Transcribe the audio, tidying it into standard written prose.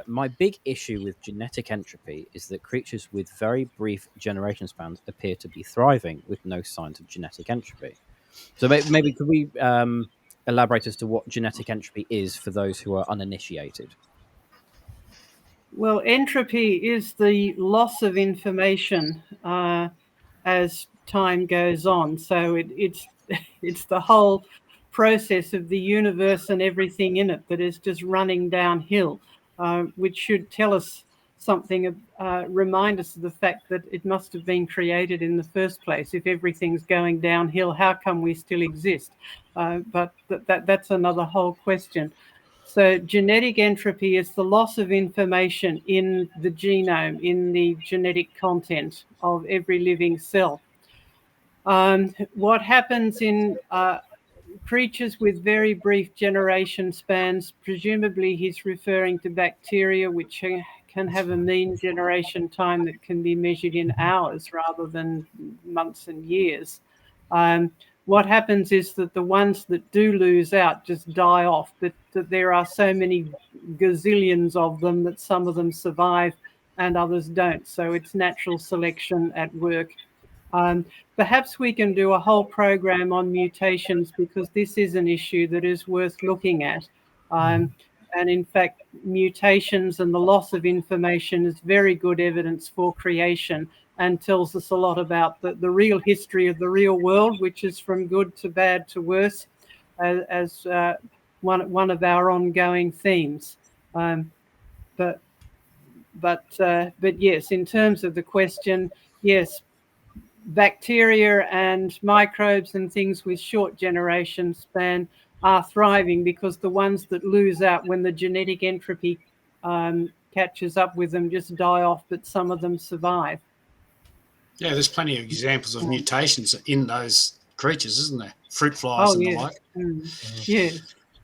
my big issue with genetic entropy is that creatures with very brief generation spans appear to be thriving with no signs of genetic entropy. So maybe could we elaborate as to what genetic entropy is for those who are uninitiated? Well, entropy is the loss of information as time goes on. So it's the whole process of the universe and everything in it that is just running downhill, which should tell us something, remind us of the fact that it must have been created in the first place. If everything's going downhill, how come we still exist? But that's another whole question. So genetic entropy is the loss of information in the genome, in the genetic content of every living cell. What happens in creatures with very brief generation spans, presumably he's referring to bacteria, which can have a mean generation time that can be measured in hours rather than months and years. What happens is that the ones that do lose out just die off, that there are so many gazillions of them that some of them survive and others don't. So it's natural selection at work. Perhaps we can do a whole program on mutations, because this is an issue that is worth looking at. And in fact, mutations and the loss of information is very good evidence for creation and tells us a lot about the real history of the real world, which is from good to bad to worse, as one of our ongoing themes. But yes, in terms of the question, yes, bacteria and microbes and things with short generation span are thriving, because the ones that lose out when the genetic entropy catches up with them just die off, but some of them survive. Yeah, there's plenty of examples of mutations in those creatures, isn't there? Fruit flies and the like. Yes.